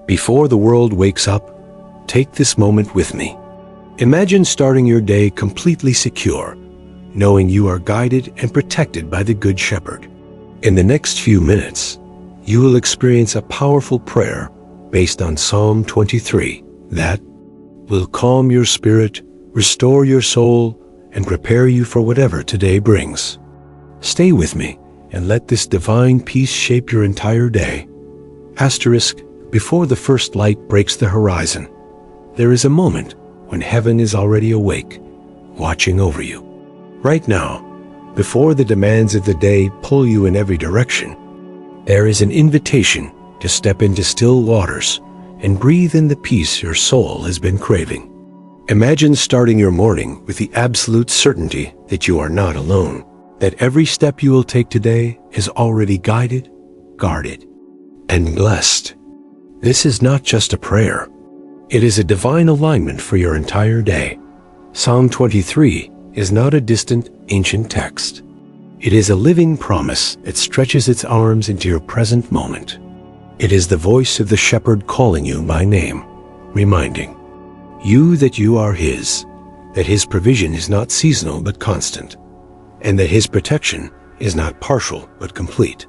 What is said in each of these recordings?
Before the world wakes up, take this moment with me. Imagine starting your day completely secure, knowing you are guided and protected by the Good Shepherd. In the next few minutes, you will experience a powerful prayer based on Psalm 23 that will calm your spirit, restore your soul, and prepare you for whatever today brings. Stay with me and let this divine peace shape your entire day. Asterisk, before the first light breaks the horizon, there is a moment when heaven is already awake, watching over you. Right now, before the demands of the day pull you in every direction, there is an invitation to step into still waters and breathe in the peace your soul has been craving. Imagine starting your morning with the absolute certainty that you are not alone, that every step you will take today is already guided, guarded, and blessed. This is not just a prayer. It is a divine alignment for your entire day. Psalm 23 is not a distant, ancient text. It is a living promise that stretches its arms into your present moment. It is the voice of the shepherd calling you by name, reminding you that you are his, that his provision is not seasonal but constant, and that his protection is not partial but complete.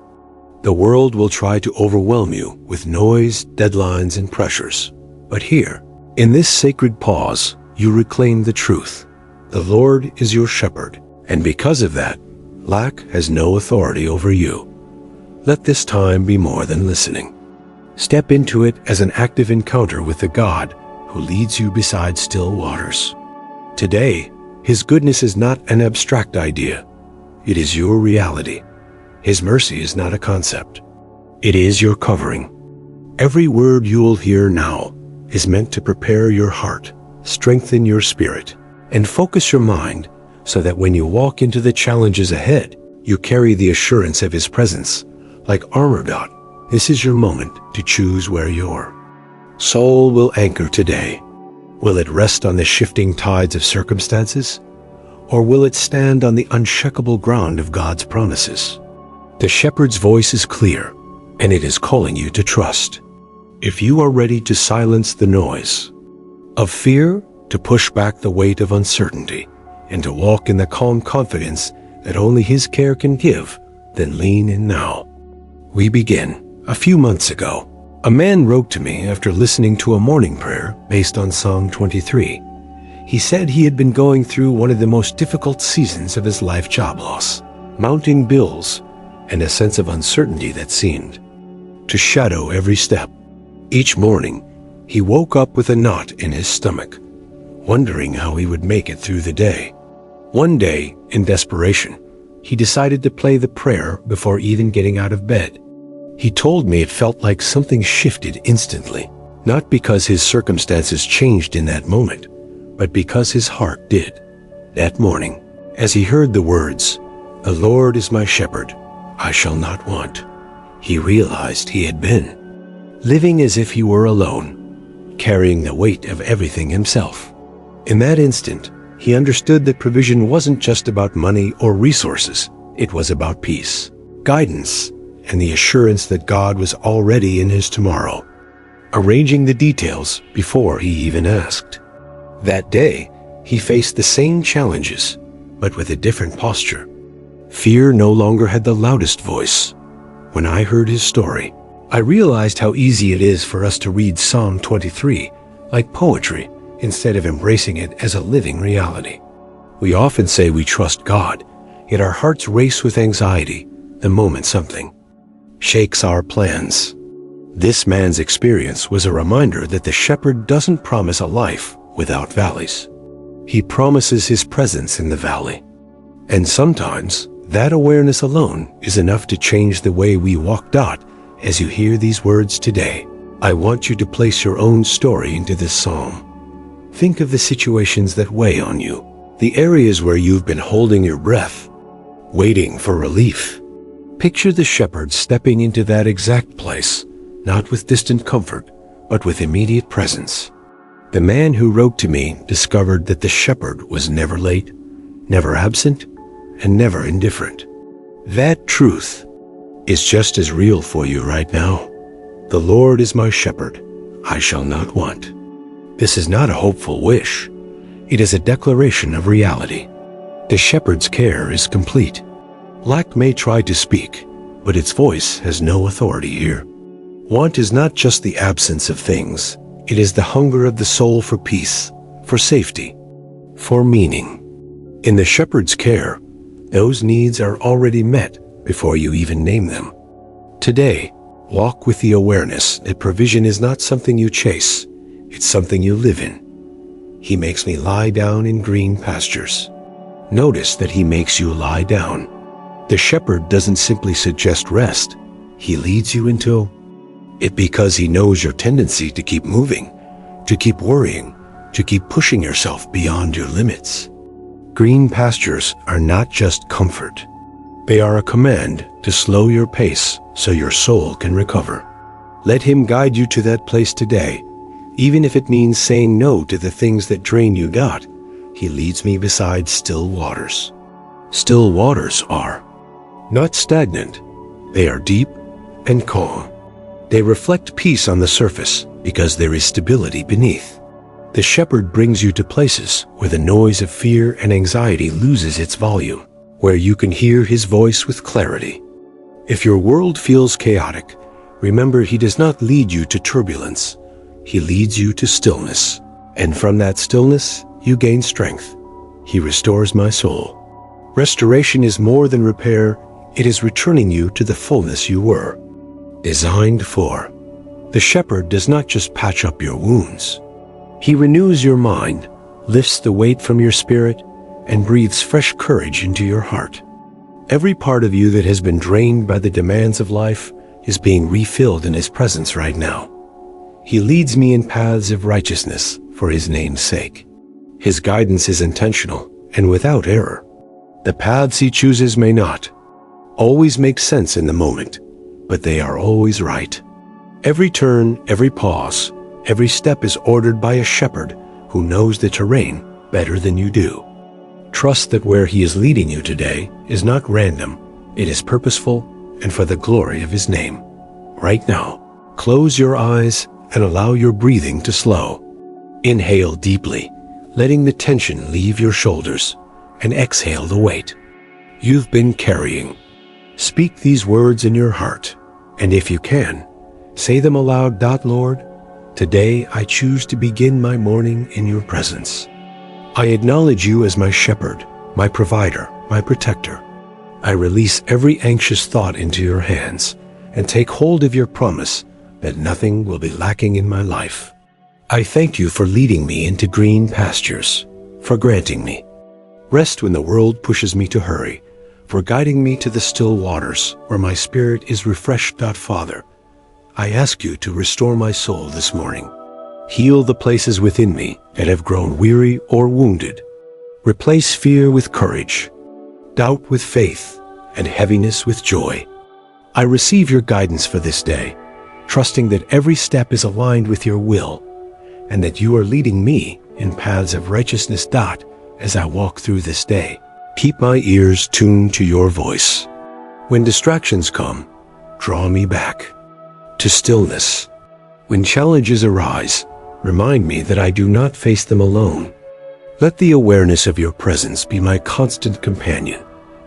The world will try to overwhelm you with noise, deadlines, and pressures. But here, in this sacred pause, you reclaim the truth. The Lord is your shepherd, and because of that, lack has no authority over you. Let this time be more than listening. Step into it as an active encounter with the God who leads you beside still waters. Today, his goodness is not an abstract idea. It is your reality. His mercy is not a concept. It is your covering. Every word you will hear now is meant to prepare your heart, strengthen your spirit, and focus your mind so that when you walk into the challenges ahead, you carry the assurance of his presence. Like armor. This is your moment to choose where your soul will anchor today. Will it rest on the shifting tides of circumstances? Or will it stand on the unshakable ground of God's promises? The shepherd's voice is clear, and it is calling you to trust. If you are ready to silence the noise of fear, to push back the weight of uncertainty, and to walk in the calm confidence that only his care can give, then lean in now. We begin. A few months ago, a man wrote to me after listening to a morning prayer based on Psalm 23. He said he had been going through one of the most difficult seasons of his life: job loss, mounting bills, and a sense of uncertainty that seemed to shadow every step. Each morning, he woke up with a knot in his stomach, wondering how he would make it through the day. One day, in desperation, he decided to play the prayer before even getting out of bed. He told me it felt like something shifted instantly, not because his circumstances changed in that moment, but because his heart did. That morning, as he heard the words, "The Lord is my shepherd, I shall not want," he realized he had been living as if he were alone, carrying the weight of everything himself. In that instant, he understood that provision wasn't just about money or resources. It was about peace, guidance, and the assurance that God was already in his tomorrow, arranging the details before he even asked. That day, he faced the same challenges, but with a different posture. Fear no longer had the loudest voice. When I heard his story, I realized how easy it is for us to read Psalm 23 like poetry instead of embracing it as a living reality. We often say we trust God, yet our hearts race with anxiety the moment something shakes our plans. This man's experience was a reminder that the shepherd doesn't promise a life without valleys. He promises his presence in the valley. And sometimes that awareness alone is enough to change the way we walk. As you hear these words today, I want you to place your own story into this psalm. Think of the situations that weigh on you, the areas where you've been holding your breath, waiting for relief. Picture the shepherd stepping into that exact place, not with distant comfort, but with immediate presence. The man who wrote to me discovered that the shepherd was never late, never absent, and never indifferent. That truth is just as real for you right now. The Lord is my shepherd, I shall not want. This is not a hopeful wish. It is a declaration of reality. The shepherd's care is complete. Lack may try to speak, but its voice has no authority here. Want is not just the absence of things. It is the hunger of the soul for peace, for safety, for meaning. In the shepherd's care, those needs are already met before you even name them. Today, walk with the awareness that provision is not something you chase, it's something you live in. He makes me lie down in green pastures. Notice that he makes you lie down. The shepherd doesn't simply suggest rest. He leads you into it because he knows your tendency to keep moving, to keep worrying, to keep pushing yourself beyond your limits. Green pastures are not just comfort. They are a command to slow your pace so your soul can recover. Let him guide you to that place today, even if it means saying no to the things that drain you. God, he leads me beside still waters. Still waters are not stagnant. They are deep and calm. They reflect peace on the surface because there is stability beneath. The shepherd brings you to places where the noise of fear and anxiety loses its volume, where you can hear his voice with clarity. If your world feels chaotic, remember he does not lead you to turbulence. He leads you to stillness, and from that stillness you gain strength. He restores my soul. Restoration is more than repair. It is returning you to the fullness you were designed for. The shepherd does not just patch up your wounds. He renews your mind, lifts the weight from your spirit, and breathes fresh courage into your heart. Every part of you that has been drained by the demands of life is being refilled in his presence right now. He leads me in paths of righteousness for his name's sake. His guidance is intentional and without error. The paths he chooses may not always make sense in the moment, but they are always right. Every turn, every pause, every step is ordered by a shepherd who knows the terrain better than you do. Trust that where he is leading you today is not random. It is purposeful and for the glory of his name. Right now, close your eyes and allow your breathing to slow. Inhale deeply, letting the tension leave your shoulders, and exhale the weight you've been carrying. Speak these words in your heart, and if you can, say them aloud. Lord, today I choose to begin my morning in your presence. I acknowledge you as my shepherd, my provider, my protector. I release every anxious thought into your hands and take hold of your promise that nothing will be lacking in my life. I thank you for leading me into green pastures, for granting me rest when the world pushes me to hurry, for guiding me to the still waters where my spirit is refreshed. Father, I ask you to restore my soul this morning. Heal the places within me that have grown weary or wounded. Replace fear with courage, doubt with faith, and heaviness with joy. I receive your guidance for this day, trusting that every step is aligned with your will, and that you are leading me in paths of righteousness. As I walk through this day, keep my ears tuned to your voice. When distractions come, draw me back to stillness. When challenges arise, remind me that I do not face them alone. Let the awareness of your presence be my constant companion,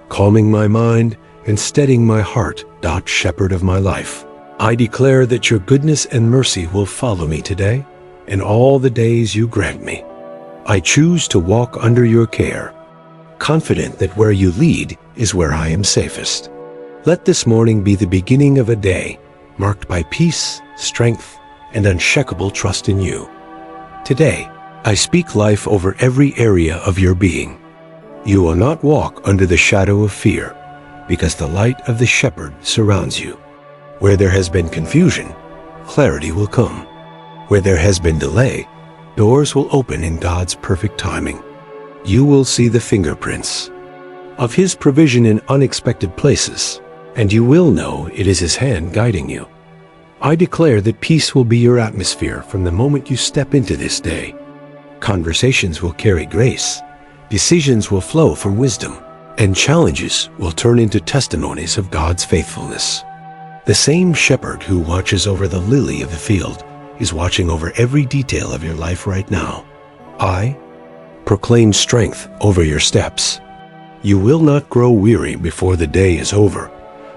calming my mind and steadying my heart. Shepherd of my life, I declare that your goodness and mercy will follow me today and all the days you grant me. I choose to walk under your care, confident that where you lead is where I am safest. Let this morning be the beginning of a day marked by peace, strength, and unshakable trust in you. Today, I speak life over every area of your being. You will not walk under the shadow of fear, because the light of the shepherd surrounds you. Where there has been confusion, clarity will come. Where there has been delay, doors will open in God's perfect timing. You will see the fingerprints of his provision in unexpected places, and you will know it is his hand guiding you. I declare that peace will be your atmosphere from the moment you step into this day. Conversations will carry grace, decisions will flow from wisdom, and challenges will turn into testimonies of God's faithfulness. The same shepherd who watches over the lily of the field is watching over every detail of your life right now. I proclaim strength over your steps. You will not grow weary before the day is over,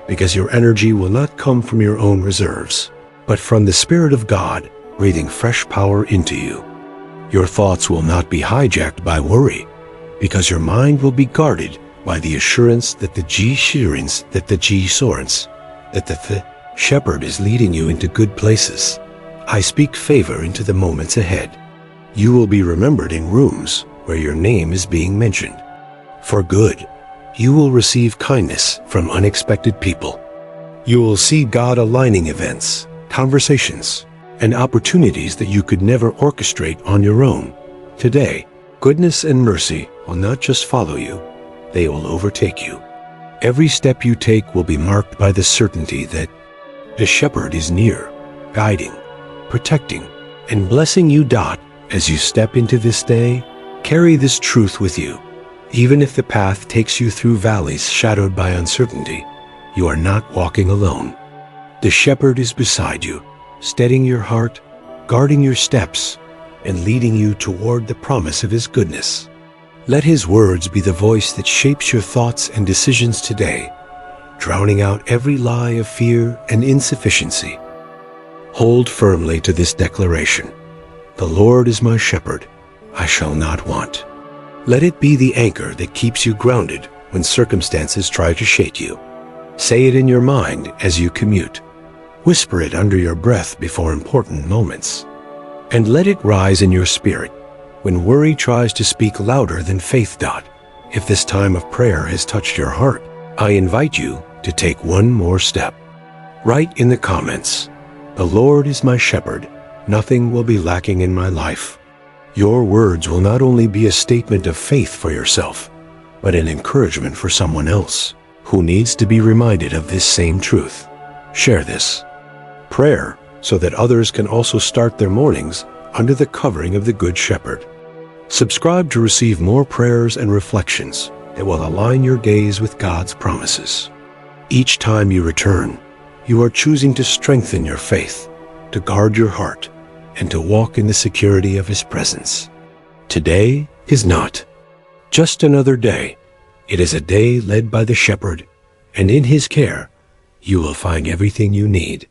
because your energy will not come from your own reserves, but from the Spirit of God breathing fresh power into you. Your thoughts will not be hijacked by worry, because your mind will be guarded by the assurance that the Shepherd is leading you into good places. I speak favor into the moments ahead. You will be remembered in rooms where your name is being mentioned. For good, you will receive kindness from unexpected people. You will see God aligning events, conversations, and opportunities that you could never orchestrate on your own. Today, goodness and mercy will not just follow you, they will overtake you. Every step you take will be marked by the certainty that the Shepherd is near, guiding, protecting, and blessing you. As you step into this day, carry this truth with you. Even if the path takes you through valleys shadowed by uncertainty, you are not walking alone. The Shepherd is beside you, steadying your heart, guarding your steps, and leading you toward the promise of His goodness. Let His words be the voice that shapes your thoughts and decisions today, drowning out every lie of fear and insufficiency. Hold firmly to this declaration. The Lord is my shepherd, I shall not want. Let it be the anchor that keeps you grounded when circumstances try to shake you. Say it in your mind as you commute. Whisper it under your breath before important moments. And let it rise in your spirit when worry tries to speak louder than faith. If this time of prayer has touched your heart, I invite you to take one more step. Write in the comments, "The Lord is my shepherd, nothing will be lacking in my life." Your words will not only be a statement of faith for yourself, but an encouragement for someone else who needs to be reminded of this same truth. Share this prayer so that others can also start their mornings under the covering of the Good Shepherd. Subscribe to receive more prayers and reflections that will align your gaze with God's promises. Each time you return, you are choosing to strengthen your faith, to guard your heart, and to walk in the security of His presence. Today is not just another day. It is a day led by the Shepherd, and in His care, you will find everything you need.